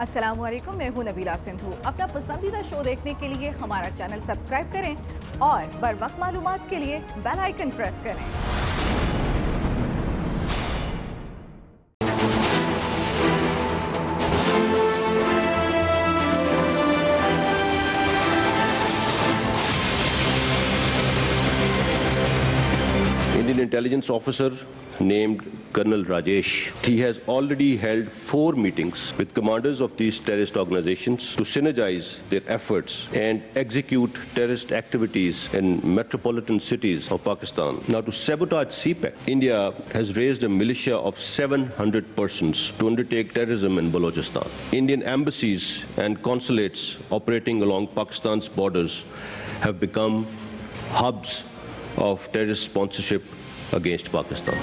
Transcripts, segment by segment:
अस्सलामुअलैकुम, मैं हूं नबीला सिंधु। अपना पसंदीदा शो देखने के लिए हमारा चैनल सब्सक्राइब करें और बर वक्त मालूमात के लिए बेल आइकन प्रेस करें। Indian intelligence officer named Colonel Rajesh. He has already held 4 meetings with commanders of these terrorist organizations to synergize their efforts and execute terrorist activities in metropolitan cities of Pakistan. Now, to sabotage CPEC, India has raised a militia of 700 persons to undertake terrorism in Balochistan. Indian embassies and consulates operating along Pakistan's borders have become hubs of terrorist sponsorship against Pakistan.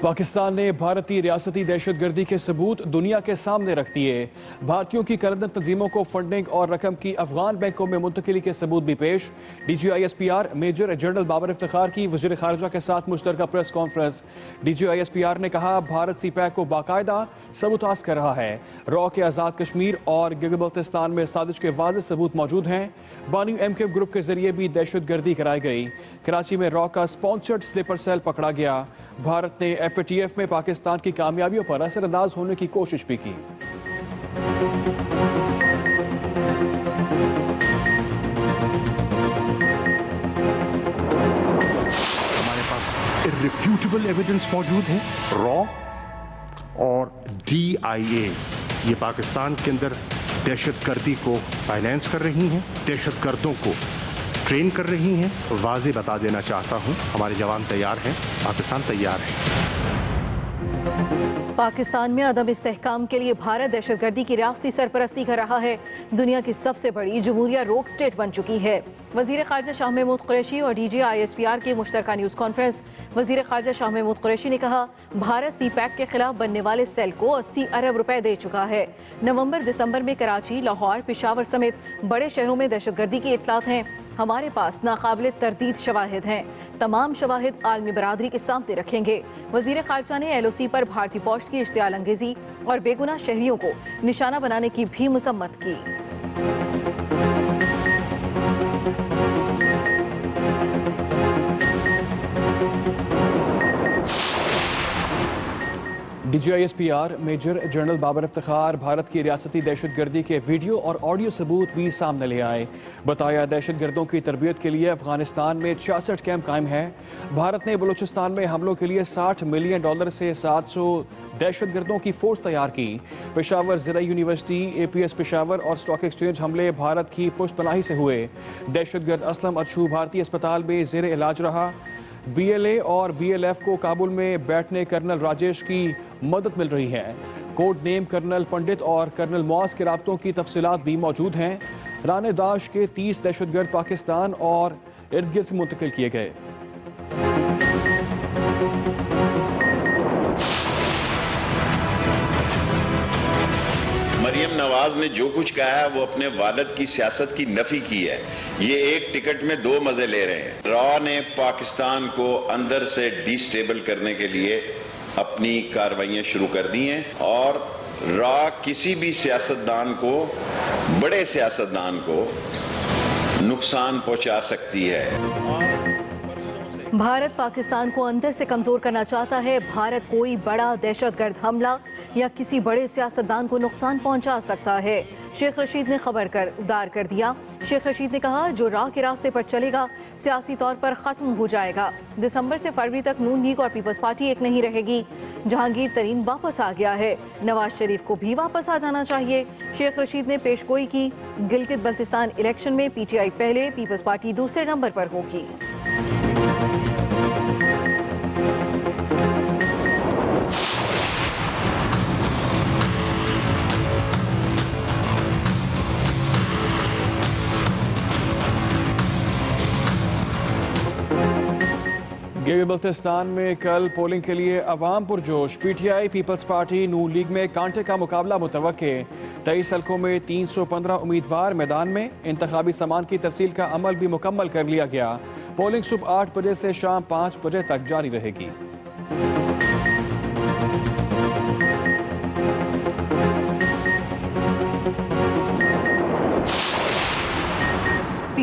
Pakistan ने भारतीय रियासती दहशतगर्दी के सबूत दुनिया के सामने रख दिए। भारतीयों की करदन तंजीमों को फंडिंग और रकम की अफगान बैंकों में मुंतकिली के सबूत भी पेश। DGISPR major general Babar Iftikhar की वज़ीर ख़ारजा के साथ मुश्तरका प्रेस कॉन्फ्रेंस। DGISPR ने कहा, भारत CPEC को बाकायदा सबूतास कर रहा है। रॉ के आज़ाद कश्मीर और गिलगित-बल्तिस्तान में साजिश के वाज़ेह सबूत मौजूद हैं। बानी MK ग्रुप के जरिए भी दहशतगर्दी कराई गई। कराची में रॉ का स्पॉन्सर्ड स्लीपर सेल पकड़ा गया। भारत ने FATF में पाकिस्तान की कामयाबियों पर असरअंदाज होने की कोशिश भी की। हमारे पास इर्रिफ्यूटेबल एविडेंस मौजूद है। रॉ और DIA ये पाकिस्तान के अंदर दहशतगर्दी को फाइनेंस कर रही हैं, दहशतगर्दों को ट्रेन कर रही हैं। वाज़ेह बता देना चाहता हूं, हमारे जवान तैयार हैं, पाकिस्तान तैयार है। पाकिस्तान में अदम इस्तेहकाम के लिए भारत दहशतगर्दी की रियासती सरपरस्ती कर रहा है। दुनिया की सबसे बड़ी जमहूरिया रोक स्टेट बन चुकी है। वज़ीर ख़ारजा शाह महमूद कुरैशी और DGISPR की मुश्तरका न्यूज़ कॉन्फ्रेंस। वज़ीर ख़ारजा शाह महमूद कुरैशी ने कहा, भारत CPEC के खिलाफ बनने वाले सेल को 80 अरब रुपए दे चुका है। नवंबर दिसंबर में कराची, लाहौर, पेशावर समेत बड़े शहरों में दहशतगर्दी की इत्तलात हैं। हमारे पास नाकाबिल तरदीद शवाहिद हैं। तमाम शवाहिद आलमी बरादरी के सामने रखेंगे। वज़ीर ख़ारजा ने LOC पर भारतीय फौज की इश्तियाल अंगेज़ी और बेगुनाह शहरियों को निशाना बनाने की भी मज़म्मत की। DGISPR major general Babar Iftikhar Bharat की रियासती दहशतगर्दी के वीडियो और ऑडियो सबूत भी सामने ले आए। बताया, दहशतगर्दों की तरबियत के लिए अफगानिस्तान में 66 कैंप कायम है। भारत ने बलूचिस्तान में हमलों के लिए $60 मिलियन से 700 दहशतगर्दों की फोर्स तैयार की। पेशावर ज़िला यूनिवर्सिटी, APS पेशावर और स्टॉक एक्सचेंज हमले भारत की पुश्तपनाही से हुए। दहशतगर्द असलम अछू भारतीय अस्पताल में ज़ेर इलाज रहा। BLA और BLF को काबुल में बैठने कर्नल राजेश की मदद मिल रही है। कोड नेम कर्नल पंडित और कर्नल मुआज के राब्तों की तफसीलात भी मौजूद हैं। राने दाश के 30 दहशतगर्द पाकिस्तान और इर्द गिर्द मुंतकिल किए गए। मरियम नवाज ने जो कुछ कहा है वो अपने वालिद की सियासत की नफी की है। ये एक टिकट में 2 मजे ले रहे हैं। रॉ ने पाकिस्तान को अंदर से डिस्टेबल करने के लिए अपनी कार्रवाइयां शुरू कर दी हैं और रॉ किसी भी सियासतदान को, बड़े सियासतदान को नुकसान पहुंचा सकती है। भारत पाकिस्तान को अंदर से कमजोर करना चाहता है। भारत कोई बड़ा दहशतगर्द हमला या किसी बड़े सियासतदान को नुकसान पहुंचा सकता है। शेख रशीद ने खबरदार कर दिया। शेख रशीद ने कहा, जो राह के रास्ते पर चलेगा सियासी तौर पर ख़त्म हो जाएगा। दिसंबर से फरवरी तक नून लीग और पीपल्स पार्टी एक नहीं रहेगी। जहांगीर तरीन वापस आ गया है, नवाज शरीफ को भी वापस आ जाना चाहिए। शेख रशीद ने पेशगोई की, गिलगित बल्तिस्तान इलेक्शन में PTI पहले, पीपल्स पार्टी दूसरे नंबर पर होगी। गिलगित-बल्तिस्तान में कल पोलिंग के लिए अवाम पुरजोश। PTI, पीपल्स पार्टी, नून लीग में कांटे का मुकाबला मुतवक्के। 23 हल्कों में 315 उम्मीदवार मैदान में। इंतखाबी सामान की तरसील का अमल भी मुकम्मल कर लिया गया। पोलिंग सुबह 8 बजे से शाम 5 बजे तक जारी रहेगी।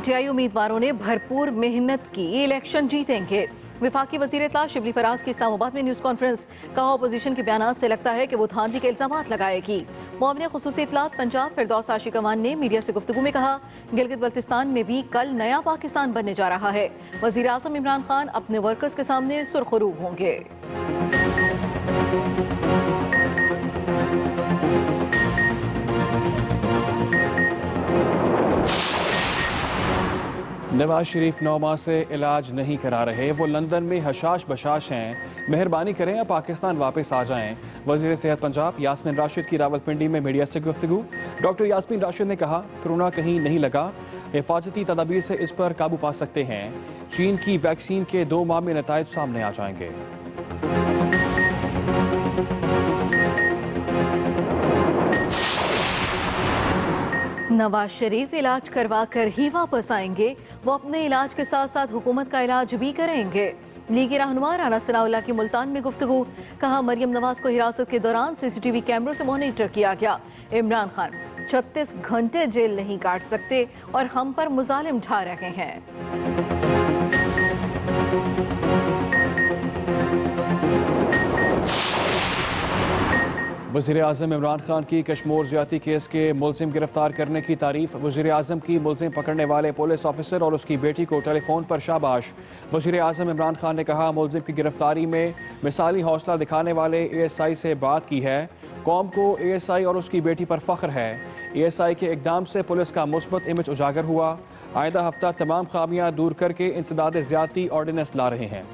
पीटीआई उम्मीदवारों ने भरपूर मेहनत की, इलेक्शन जीतेंगे। विफाकी वजीर इत्तला शिबली फराज की इस्लामाबाद में न्यूज़ कॉन्फ्रेंस। कहा, अपोजिशन के बयानात से लगता है कि वो धांधली के इल्जामात लगाएगी। मुआविन खुसूसी इत्तलात पंजाब फिरदौस आशिक अमान ने मीडिया से गुफ्तगू में कहा, गिलगित बल्तिस्तान में भी कल नया पाकिस्तान बनने जा रहा है। वजीर आज़म इमरान खान अपने वर्कर्स के सामने सुरखरू होंगे। नवाज शरीफ 9 माह से इलाज नहीं करा रहे, वो लंदन में हशाश बशाश हैं। मेहरबानी करें अब पाकिस्तान वापस आ जाएं। वज़ीर सेहत पंजाब यास्मीन राशिद की रावलपिंडी में मीडिया से गुफ्तगू। डॉक्टर यास्मीन राशिद ने कहा, कोरोना कहीं नहीं लगा, हिफाजती तदाबीर से इस पर काबू पा सकते हैं। चीन की वैक्सीन के 2 माह में नताइज सामने आ जाएंगे। नवाज शरीफ इलाज करवा कर ही वापस आएंगे। वो अपने इलाज के साथ साथ हुकूमत का इलाज भी करेंगे। लीगी रहनुमा राना सनाउल्लाह की मुल्तान में गुफ्तगू। कहा, मरियम नवाज को हिरासत के दौरान सीसीटीवी कैमरों से मॉनिटर किया गया। इमरान खान 36 घंटे जेल नहीं काट सकते और हम पर मुजालिम ढा रहे हैं। वज़ीर आज़म इमरान खान की कश्मीर ज्यादती केस के मुलजिम गिरफ्तार करने की तारीफ। वज़ीर आज़म की मुलजिम पकड़ने वाले पुलिस ऑफिसर और उसकी बेटी को टेलीफोन पर शाबाश। वज़ीर आज़म इमरान खान ने कहा, मुलजिम की गिरफ्तारी में मिसाली हौसला दिखाने वाले ASI से बात की है। कौम को ASI और उसकी बेटी पर फ़ख्र है। ASI के इक़दाम से पुलिस का मुस्बत इमेज उजागर हुआ। आइंदा हफ्ता तमाम खामियां दूर करके इंसदाद ज़्यादती ऑर्डिनेंस ला रहे हैं।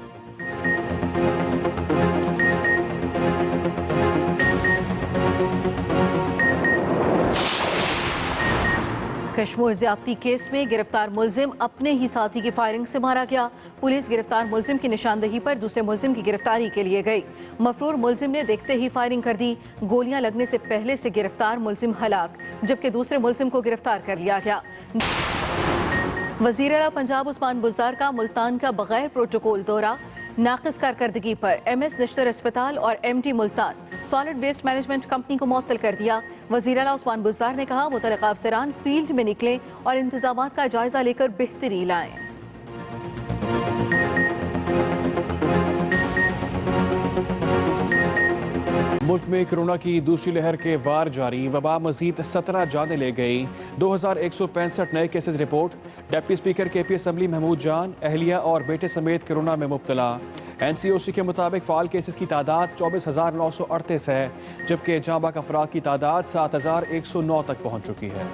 कश्मीर ज्यादती केस में गिरफ्तार मुलजिम अपने ही साथी की फायरिंग से मारा गया। पुलिस गिरफ्तार मुलजिम की निशानदेही पर दूसरे मुलजिम की गिरफ्तारी के लिए गई। मफरूर मुलजिम ने देखते ही फायरिंग कर दी। गोलियां लगने से पहले से गिरफ्तार मुलजिम हलाक, जबकि दूसरे मुलजिम को गिरफ्तार कर लिया गया। वज़ीर आला पंजाब उस्मान बुज़दार का मुल्तान का बगैर प्रोटोकॉल दौरा। नाक़िस कारकर्दगी पर MS निश्तर अस्पताल और MD Multan solid waste management company को मुअत्तल कर दिया। वज़ीर आला उस्मान बुज़दार ने कहा, मुतल्लिक़ा अफ़सरान फील्ड में निकलें और इंतज़ामात का जायज़ा लेकर बेहतरी लाएं। मुल्क में कोरोना की दूसरी लहर के वार जारी। वबा मजीद 17 जाने ले गई। 2165 नए cases report. Deputy speaker KP assembly Mahmood Jan अहलिया और बेटे समेत कोरोना में मुब्तला। NCOC के मुताबिक फ़ाल केसेस की तादाद 24,938 है, जबकि जाँ बाक अफराद की तादाद 7,109 तक पहुँच चुकी है।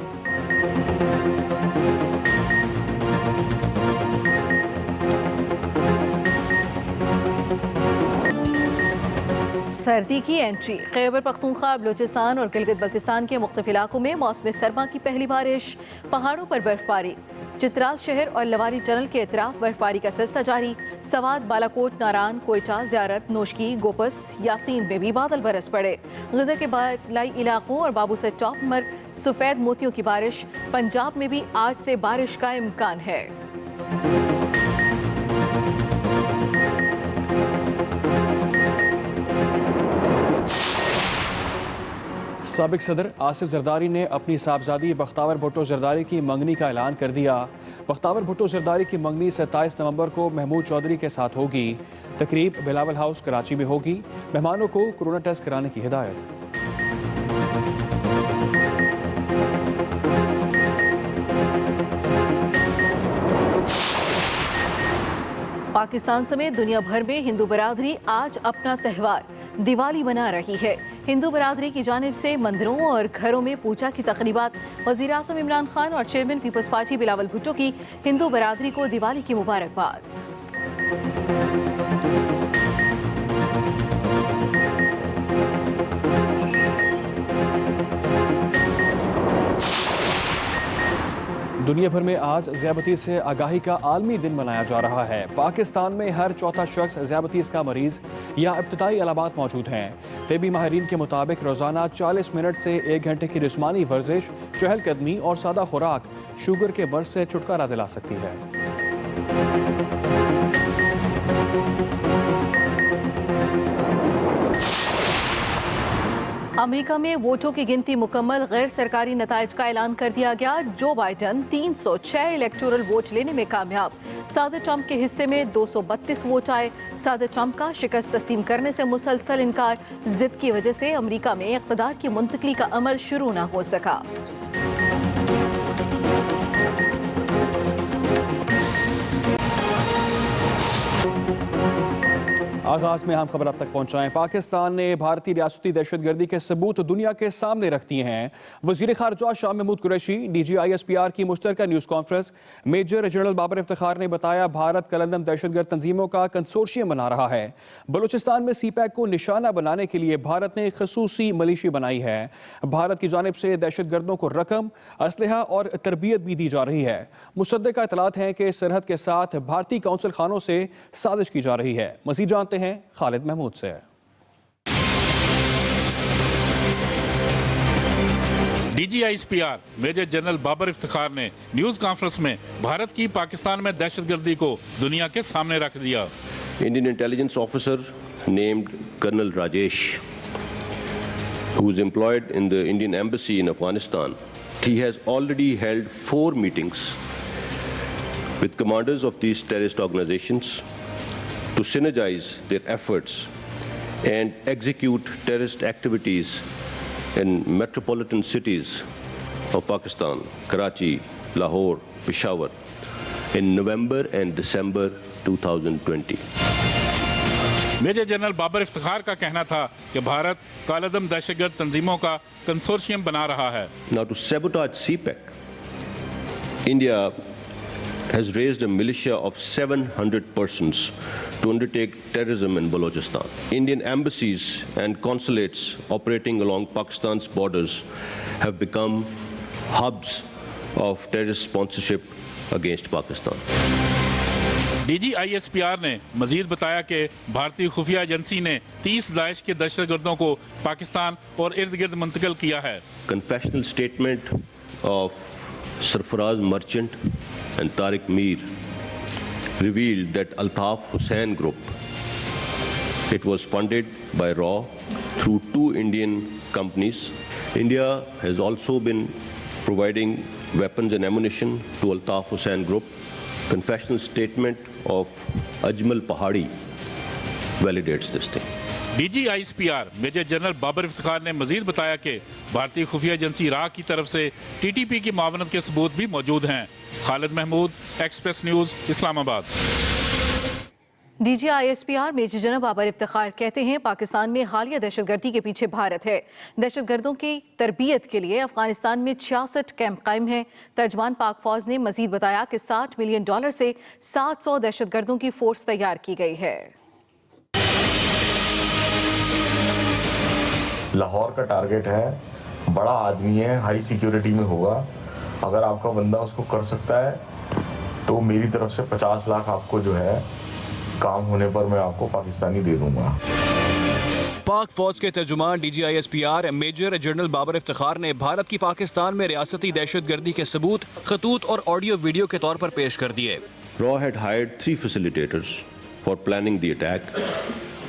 सर्दी की एंट्री। खैबर पख्तूनख्वा, बलूचिस्तान और गिलगित बल्तिस्तान के मुख्तलिफ इलाकों में मौसम सरमा की पहली बारिश। पहाड़ों पर बर्फबारी। चित्राल शहर और लवारी टनल के अतराफ बर्फबारी का सिलसिला जारी। सवाद, बालाकोट, नारान, कोयटा, ज़ियारत, नोशकी, गोपस, यासीन में भी बादल बरस पड़े। गज़ा के बालाई इलाकों और बाबू से टॉप पर सफ़ेद मोतियों की बारिश। पंजाब में भी आज से बारिश का इम्कान है। साबिक सदर आसिफ जरदारी ने अपनी साहबजादी बख्तावर भुट्टो जरदारी की मंगनी का ऐलान कर दिया। बख्तावर भुट्टो जरदारी की मंगनी 27 नवंबर को महमूद चौधरी के साथ होगी। तकरीब बिलावल हाउस कराची में होगी। मेहमानों को कोरोना टेस्ट कराने की हिदायत। पाकिस्तान समेत दुनिया भर में हिंदू बरादरी आज अपना त्यौहार दिवाली मना रही है। हिंदू बरादरी की जानिब से मंदिरों और घरों में पूजा की तकरीबात। वज़ीर आज़म इमरान खान और chairman people's party Bilawal Bhutto की हिंदू बरादरी को दिवाली की मुबारकबाद। दुनिया भर में आज ज़्यादती से आगाही का आलमी दिन मनाया जा रहा है। पाकिस्तान में हर चौथा शख्स ज़्यादती का मरीज़ या इब्तदाई अलामात मौजूद हैं। तिबी माहिरीन के मुताबिक रोज़ाना 40 मिनट से 1 घंटे की जिस्मानी वर्जिश, चहलकदमी और सादा खुराक शुगर के मर्ज से छुटकारा दिला सकती है। अमेरिका में वोटों की गिनती मुकम्मल, गैर सरकारी नताइज का ऐलान कर दिया गया। जो बाइडन 306 इलेक्टोरल वोट लेने में कामयाब। सदर ट्रंप के हिस्से में 232 वोट आए। सदर ट्रंप का शिकस्त तस्लीम करने से मुसलसल इनकार। जिद की वजह से अमेरिका में इक़्तिदार की मुंतकली का अमल शुरू न हो सका। आगाज में हम खबर अब तक पहुंचाएं। पाकिस्तान ने भारतीय रियासती दहशतगर्दी के सबूत दुनिया के सामने रख दिए हैं। वजीर खारजा शाह महमूद कुरैशी, DG ISPR की मुश्तरका news conference. Major general Babar Iftikhar ने बताया भारत कलंदम दहशतगर्द तंजीमों का कंसोर्शियम बना रहा है। बलूचिस्तान में CPAC को निशाना बनाने के लिए भारत ने खसूसी मलिशी बनाई है। भारत की जानिब से दहशतगर्दों को रकम, असलहा और तरबियत भी दी जा रही है। मुसद्दका इतलात हैं कि सरहद के साथ भारतीय कौंसल खानों से साजिश की जा रही है। मज़ीद जानते हैं खालिद महमूद से। DG ISPR major general Babar Iftikhar ने न्यूज कॉन्फ्रेंस में भारत की पाकिस्तान में दहशतगर्दी को दुनिया के सामने रख दिया। Indian intelligence officer named Colonel Rajesh, who is employed in the Indian embassy in Afghanistan, he has already held 4 meetings with commanders of these terrorist organizations to synergize their efforts and execute terrorist activities in metropolitan cities of Pakistan, Karachi, Lahore, Peshawar, in November and December 2020. Major general Babar Iftikhar का कहना था कि भारत कालादम दहशतगर्द तंजीमों का consortium बना रहा है। Now, to sabotage CPAC, India has raised a militia of 700 persons to undertake terrorism in Balochistan. Indian embassies and consulates operating along Pakistan's borders have become hubs of terrorist sponsorship against Pakistan. DG ISPR ने मजीद बताया कि भारतीय खुफिया agency ने 30 Daesh के दहशतगर्दों को पाकिस्तान और इर्द गिर्द मुंतकिल किया है। Confessional statement of Sarfaraz Merchant and Tariq Mir revealed that Altaf Hussain Group, it was funded by RAW through 2 Indian companies. India has also been providing weapons and ammunition to Altaf Hussain Group. Confessional statement of Ajmal Pahadi validates this thing. DG ISPR major general Babar Iftikhar ने मजीद बताया कि भारतीय खुफिया agency राह की तरफ से TTP की मावनत के सबूत भी मौजूद हैं। Khalid Mahmood, Express News, Islamabad. DG ISPR major general Babar Iftikhar कहते हैं पाकिस्तान में हालिया दहशतगर्दी के पीछे भारत है। दहशतगर्दों की तरबियत के लिए अफगानिस्तान में 66 कैंप कायम हैं। तर्जमान पाक फौज ने मजीद बताया कि $60 मिलियन से 700 दहशतगर्दों की फोर्स तैयार की गई है। लाहौर का टारगेट है, बड़ा आदमी है, हाई सिक्योरिटी में होगा। अगर आपका बंदा उसको कर सकता है तो मेरी तरफ से 50 लाख आपको जो है काम होने पर मैं आपको पाकिस्तानी दे दूंगा। पाक फौज के तर्जुमान DG ISPR major general Babar Iftikhar ने भारत की पाकिस्तान में रियासती दहशतगर्दी के सबूत खतूत और ऑडियो वीडियो के तौर पर पेश कर दिए। RAW had hired 3 facilitators for planning the attack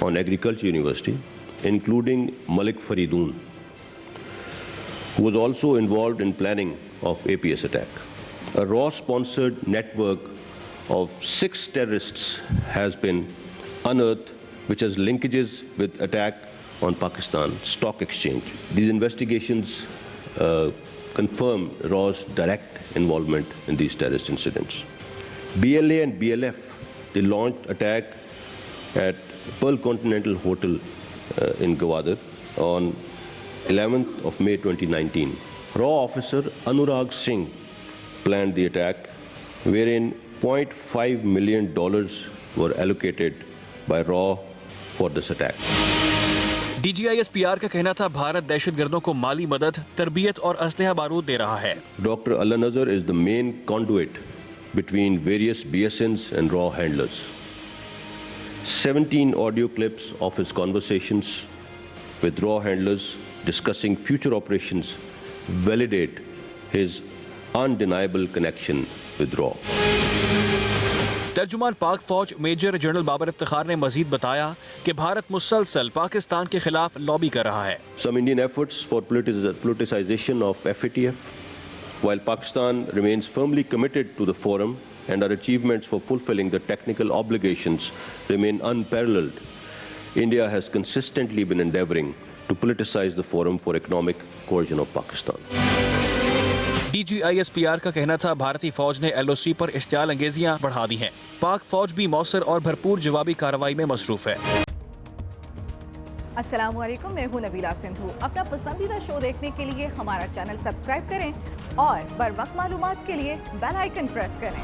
on Agriculture University, including Malik Faridoon, who was also involved in planning of APS attack. A RAW-sponsored network of 6 terrorists has been unearthed, which has linkages with attack on Pakistan Stock Exchange. These investigations confirm RAW's direct involvement in these terrorist incidents. BLA and BLF, they launched attack at Pearl Continental Hotel in Gwadar on 11th of May 2019. RAW officer Anurag Singh planned the attack, wherein $0.5 million were allocated by RAW for this attack. DG ISPR का कहना था भारत दहशतगर्दों को माली मदद, तरबियत और असलहा बारूद दे रहा है। Dr. Allah Nazar is the main conduit between various BSNs and RAW handlers. 17 audio clips of his conversations with RAW handlers discussing future operations validate his undeniable connection with RAW. तर्जुमान पाक फौज मेजर जनरल बाबर इफ्तिखार ने मजीद बताया कि भारत मुसलसल पाकिस्तान के खिलाफ lobby कर रहा है। Some Indian efforts for politicization of FATF, while Pakistan remains firmly committed to the forum and our achievements for fulfilling the technical obligations remain unparalleled, India has consistently been endeavoring to politicize the forum for economic coercion of Pakistan. DGISPR का कहना था भारतीय फौज ने LOC पर इश्तियाल अंगेजियां बढ़ा दी हैं। पाक फौज भी मौसर और भरपूर जवाबी कार्रवाई में मसरूफ है। अस्सलामुअलैकुम, मैं हूं नबीला सिंधु। अपना पसंदीदा शो देखने के लिए हमारा चैनल सब्सक्राइब करें और बर वक्त मालूमात के लिए बेल आइकन प्रेस करें।